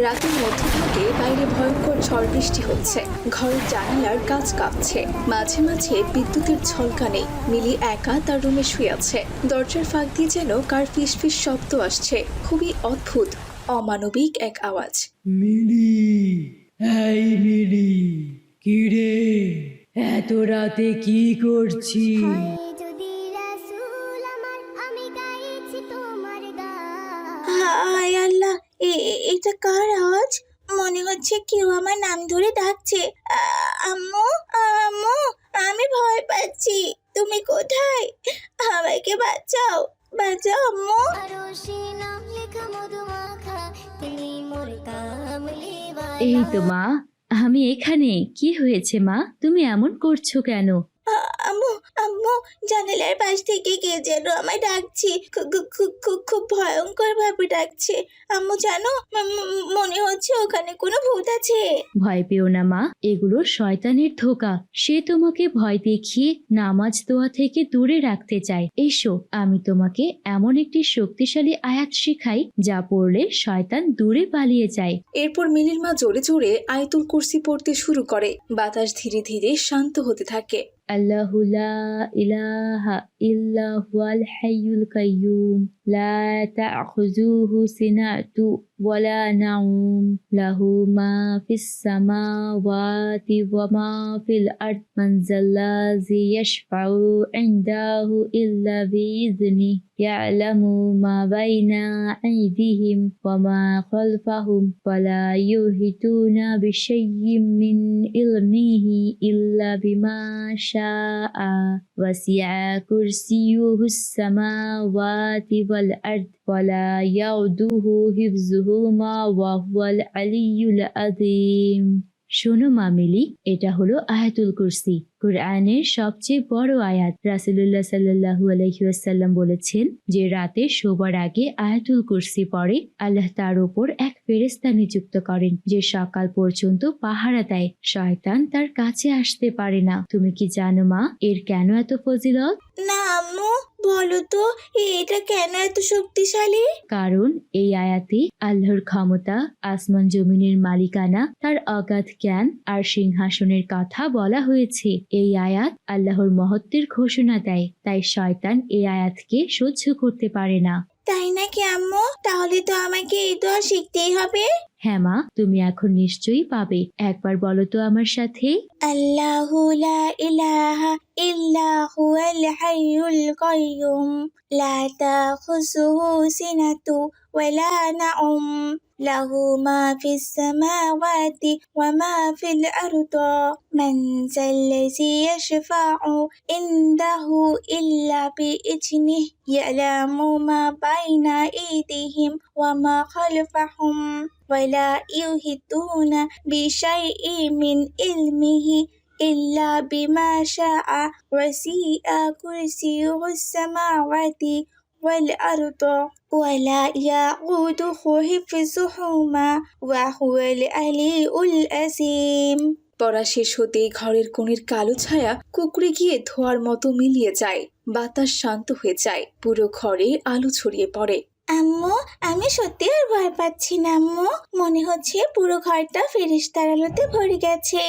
রাতের মধ্যভাগে বাইরে ভয়ঙ্কর ঝড় বৃষ্টি হচ্ছে। ঘরের জানালার কাঁচ কাঁপছে, মাঝে মাঝে বিদ্যুতের ঝলকানি। মিলি একা তার রুমে শুয়ে আছে। দরজার ফাঁক দিয়ে যেন কার ফিস ফিস শব্দ আসছে। খুবই অদ্ভুত, অমানবিক এক আওয়াজ। মিলি, এই মিলি, কি রে, এত রাতে কি করছিস? হায় আল্লাহ, এটা কার আওয়াজ? মনে হচ্ছে কেউ আমার নাম ধরে ডাকছে। আম্মু, আম্মু, আমি ভয় পাচ্ছি। তুমি কোথায়? আমাকে বাঁচাও, বাঁচাও আম্মু। এই তো মা, আমি এখানে। কি হয়েছে মা, তুমি এমন করছো কেন? আম্মু, আম্মু, জানালার পাশ থেকে কে যেন আমায় ডাকছে। খুব ভয়ঙ্কর ভাবে ডাকছে। আম্মু জানো, মনে হচ্ছে ওখানে কোনো ভূত আছে। ভয় পেও না মা, এগুলো শয়তানের ধোঁকা। সে তোমাকে ভয় দেখিয়ে নামাজ দোয়া থেকে দূরে রাখতে চায়। এসো, আমি তোমাকে এমন একটি শক্তিশালী আয়াত শেখাই যা পড়লে শয়তান দূরে পালিয়ে যায়। এরপর মিলির মা জোরে জোরে আয়াতুল কুরসি পড়তে শুরু করে। বাতাস ধীরে ধীরে শান্ত হতে থাকে। আল্লাহু লা ইলাহা ইল্লা হুয়াল হাইয়ুল কাইয়ুম লা তাখুযুহু সিনাতু ওয়ালা নাউম লাহু মা ফিস সামাওয়াতি ওয়া মা ফিল আরদ মান যাল্লাযী ইয়াশফাউ ইনদাহু ইল্লা বিইযনিহি ইয়ালামু মা বাইনা আইদিহিম ওয়া মা খালফাহুম ওয়া লা ইউহিতুনা বিশাইয়্যিম মিন ইলমিহি ইল্লা বিমা شاء وسع كرسيه السماوات والأرض ولا يؤوده حفظهما وهو العلي العظيم। শোনো মা মিলি, এটা হলো আয়াতুল কুরসি, কুরআনের সবচেয়ে বড় আয়াত। রাসূলুল্লাহ সাল্লাল্লাহু আলাইহি ওয়াসাল্লাম বলেছেন যে রাতে শোবার আগে আয়াতুল কুরসি পড়ে আল্লাহ তার উপর এক ফেরেশতা নিযুক্ত করেন যে সকাল পর্যন্ত পাহারা দেয়। শয়তান তার কাছে আসতে পারে না। তুমি কি জানো মা এর কেন এত ফজিলত? না আম্মু, বলো তো এটা কেন এত শক্তিশালী? কারণ এই আয়াতে আল্লাহর ক্ষমতা, আসমান জমিনের মালিকানা, তার অগাধ জ্ঞান আর সিংহাসনের কথা বলা হয়েছে। এই আয়াত আল্লাহর মহত্বের ঘোষণা দেয়, তাই শয়তান এই আয়াতকে সহ্য করতে পারে না। তাই নাকি আম্মু? তাহলে তো আমাকে এই দোয়া শিখতেই হবে। হ্যাঁ মা, তুমি এখন নিশ্চয়ই পাবে। একবার বলো তো আমার সাথে। আল্লাহু লা ইলাহা ইল্লা হুয়াল হাইয়ুল কাইয়ুম লা তাখুযুহু সিনাতু ওয়ালা নাউম লাহু মা ফিস সামাওয়াতি ওয়া মা ফিল আরদি মান যাল্লাযী ইয়াশফাউ ইনদাহু ইল্লা বিইজনিহি ইয়ালামু মা বাইনা আইদিহিম ওয়া মা খালফাহুম ولا يحيطون بشيء من علمه إلا بما شاء وسع كرسيه السماوات والأرض ولا يؤوده حفظهما وهو العلي العظيم। পড়া শেষ হতেই ঘরের কোণের কালো ছায়া কুঁকড়ে গিয়ে ধোঁয়ার মতো মিলিয়ে যায়। বাতাস শান্ত হয়ে যায়, পুরো ঘরে আলো ছড়িয়ে পড়ে। আম্মু, আমি সত্যি আর ভয় পাচ্ছি না আম্মু। মনে হচ্ছে পুরো ঘরটা ফেরেশতার আলোতে ভরে গেছে।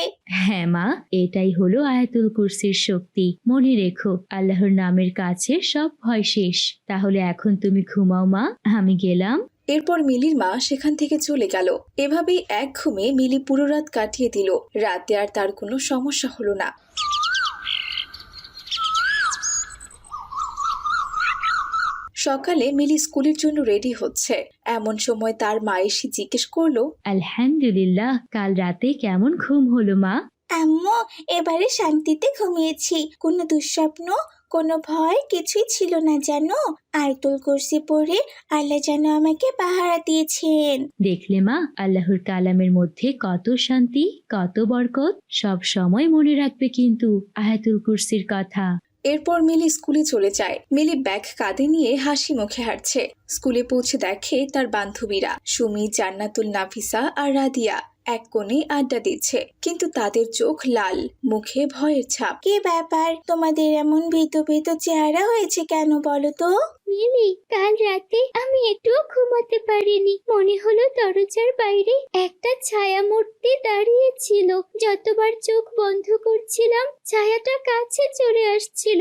হ্যাঁ মা, এটাই হলো আয়াতুল কুরসির শক্তি। মনে রেখো, আল্লাহর নামের কাছে সব ভয় শেষ। তাহলে এখন তুমি ঘুমাও মা, আমি গেলাম। এরপর মিলির মা সেখান থেকে চলে গেল। এভাবেই এক ঘুমে মিলি পুরো রাত কাটিয়ে দিল। রাতে আর তার কোনো সমস্যা হলো না। সকালে মিলি স্কুলের জন্য রেডি হচ্ছে। এমন সময় তার মা এসে জিজ্ঞেস করলো, আলহামদুলিল্লাহ, কাল রাতে কেমন ঘুম হলো মা? আম্মু, এবারে শান্তিতে ঘুমিয়েছি। কোনো দুঃস্বপ্ন, কোনো ভয় কিছুই ছিল না জানো। আয়াতুল কুরসি পড়ে আল্লাহ যেন আমাকে পাহারা দিয়েছেন। দেখলে মা, আল্লাহর কালামের মধ্যে কত শান্তি, কত বরকত। সব সময় মনে রাখবে কিন্তু আয়াতুল কুরসির কথা। এরপর মিলি স্কুলে চলে যায়। মিলি ব্যাগ কাঁধে নিয়ে হাসি মুখে হাঁটছে। স্কুলে পৌঁছে দেখে তার বান্ধবীরা সুমি, জান্নাতুল, নাফিসা আর রাদিয়া। এক কোণে আড্ডা দিচ্ছে, কিন্তু তাদের চোখ লাল, মুখে ভয়ের ছাপ। কি ব্যাপার, তোমাদের এমন ভীত ভীত চেহারা হয়েছে কেন বলো তো? মিলি, কাল রাতে আমি একটুও ঘুমাতে পারিনি। মনে হলো দরজার বাইরে একটা ছায়া মূর্তি দাঁড়িয়ে ছিল। যতবার চোখ বন্ধ করছিলাম ছায়াটা কাছে চলে আসছিল।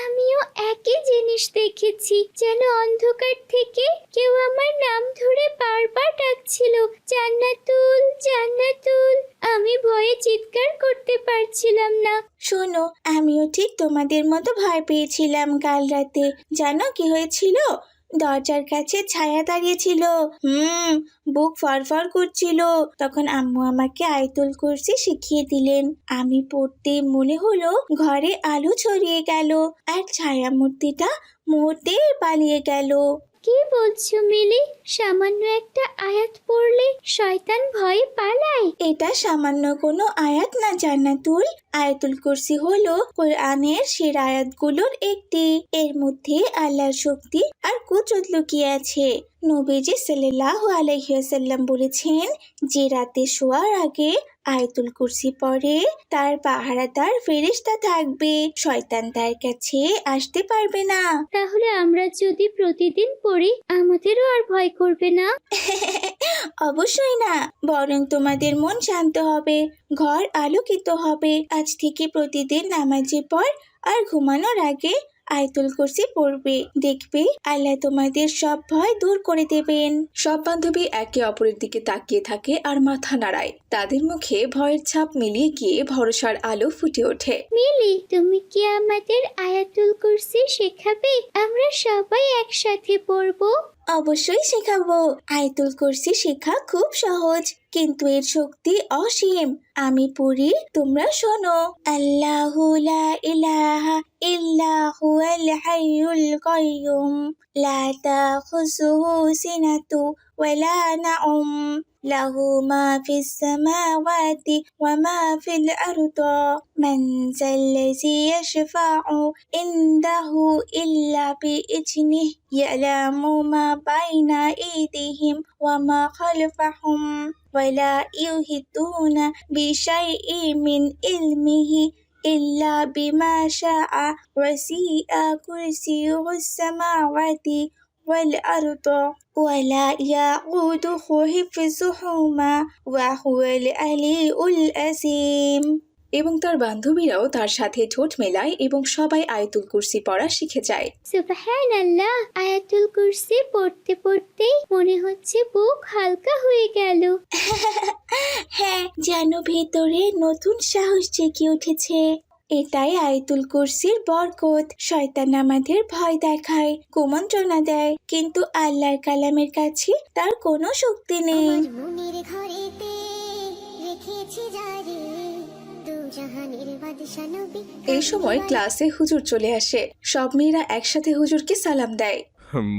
আমিও একই জিনিস দেখেছি, যেন অন্ধকার থেকে কেউ আমার নাম ধরে বারবার ডাকছিল, জান্নাতুল জান্নাতুল। আমি ভয়ে চিৎকার করতে পারছিলাম না। শোনো, আমিও ঠিক তোমাদের মতো ভয় পেয়েছিলাম কাল রাতে। জানো কি হয়েছিল? দরজার কাছে ছায়া দাঁড়িয়েছিল। বুক ফরফর করছিল। তখন আম্মু আমাকে আয়াতুল কুরসি শিখিয়ে দিলেন। আমি পড়তে মনে হলো ঘরে আলো ছড়িয়ে গেল, আর ছায়া মূর্তিটা মুহূর্তে পালিয়ে গেল। কি বলছো মিলি? সামান্য একটা আয়াত পড়লে শয়তান ভয়ে পালায়? এটা সামান্য কোনো আয়াত না জান্নাতুল। আয়াতুল কুরসি হলো কোরআনের সেরা আয়াতগুলোর একটি। এর মধ্যে আল্লাহর শক্তি আর কুদরত লুকিয়ে আছে। নবীজি সাল্লাল্লাহু আলাইহি ওয়াসাল্লাম বলেছেন, যে রাতে শোয়ার আগে আয়াতুল কুরসি পড়ে তার পাহারাদার ফেরেশতা থাকবে, শয়তান তার কাছে আসতে পারবে না। তাহলে আমরা যদি প্রতিদিন পড়ি আমাদেরও আর ভয় করবে না? অবশ্যই না, বরং তোমাদের মন শান্ত হবে, ঘর আলোকিত হবে। আজ থেকে প্রতিদিন নামাজের পর আর ঘুমানোর আগে আয়াতুল কুরসি পড়বে, দেখবে আল্লাহ তোমাদের সব ভয় দূর করে দেবেন। সব বান্ধবী একে অপরের দিকে তাকিয়ে থাকে আর মাথা নাড়ায়। তাদের মুখে ভয়ের ছাপ মিলিয়ে গিয়ে ভরসার আলো ফুটে ওঠে। মিলি, তুমি কি আমাদের আয়াতুল কুরসি শেখাবে? আমরা সবাই একসাথে পড়বো। অবশ্যই শেখাবো। আয়াতুল কুরসি শেখা খুব সহজ, কিন্তু এর শক্তি অসীম। আমি পড়ি, তোমরা শোনো। আল্লাহু লা ইলাহা ইল্লা হুয়াল হাইয়ুল কাইয়ুম লা তাখুযুহু সিনাতু ওয়ালা নাউম লাহু মা ফিস সামাওয়াতি ওয়া মা ফিল আরদি মান যাল্লাযী ইয়াশফা'ু ইনদাহু ইল্লা বিইজনিহি ইয়ালামু মা বাইনা আইদিহিম ওয়া মা খালফাহুম ওয়ালা ইউহিতুনা বিশাইইন মিন ইলমিহি ইল্লা বিমা শাআ ওয়াসি'a কুরসিয়ুহুস সামাওয়াতি ওয়াল আরদি ওয়ালা ইয়াউদুহু হিফযুহুমা ওয়া হুয়াল আলিয়্যুল আযীম। এবং তার বান্ধবীরাও তার সাথে ঠোঁট মেলায় এবং সবাই আয়াতুল কুরসি পড়া শিখে যায়। সুবহানাল্লাহ, আয়াতুল কুরসি পড়তে পড়তেই মনে হচ্ছে বুক হালকা হয়ে গেল। হ্যাঁ, যেন ভেতরে নতুন সাহস জেগে উঠেছে। এটাই আয়াতুল কুরসির বরকত। শয়তান আমাদের ভয় দেখায়, কুমন্ত্রণা দেয়, কিন্তু আল্লাহর কালামের কাছে তার কোনো শক্তি নেই। মনের ঘরেতে রেখেছি যারে দুজাহানের বাদশা নবী। এই সময় ক্লাসে হুজুর চলে আসে। সব মেয়েরা একসাথে হুজুরকে সালাম দেয়।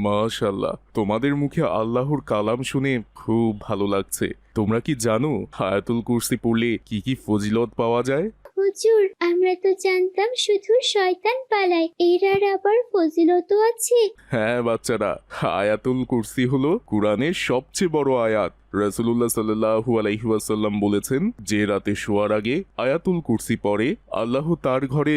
মাশাআল্লাহ, তোমাদের মুখে আল্লাহর কালাম শুনে খুব ভালো লাগছে। তোমরা কি জানো আয়াতুল কুরসি পড়লে কি কি ফজিলত পাওয়া যায়? হুজুর, আমরা তো জানতাম শুধু শয়তান পালায়, এর আর আবার ফজিলতও আছে। হ্যাঁ বাচ্চারা, আয়াতুল কুরসি হলো কুরআনের সবচেয়ে বড় আয়াত। রাসূলুল্লাহ সাল্লাল্লাহু আলাইহি ওয়াসাল্লাম বলেছেন, যে রাতে শোয়ার আগে আয়াতুল কুরসি পড়ে আল্লাহ তার ঘরে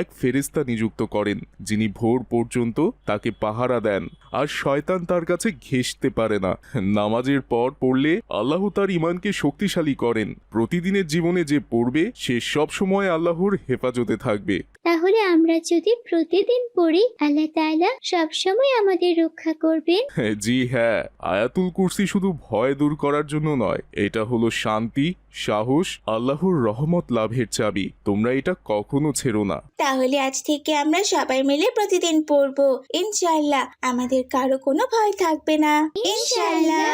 এক ফেরেশতা নিযুক্ত করেন, যিনি ভোর পর্যন্ত তাকে পাহারা দেন, আর শয়তান তার কাছে ঘেঁষতে পারে না। নামাজের পর পড়লে আল্লাহ তার ঈমানকে শক্তিশালী করেন। প্রতিদিনের জীবনে যে পড়বে সে সব সময় আল্লাহর হেফাজতে থাকবে। তাহলে আমরা যদি প্রতিদিন পড়ি আল্লাহ তাআলা সবসময় আমাদের রক্ষা করবেন। জি হ্যাঁ, আয়াতুল কুরসি শুধু ভয় দূর করার জন্য নয়, এটা হলো শান্তি, সাহস, আল্লাহর রহমত লাভের চাবি। তোমরা এটা কখনো ছেড়ো না। তাহলে আজ থেকে আমরা সবাই মিলে প্রতিদিন পড়বো, ইনশাআল্লাহ। আমাদের কারো কোনো ভয় থাকবে না, ইনশাআল্লাহ।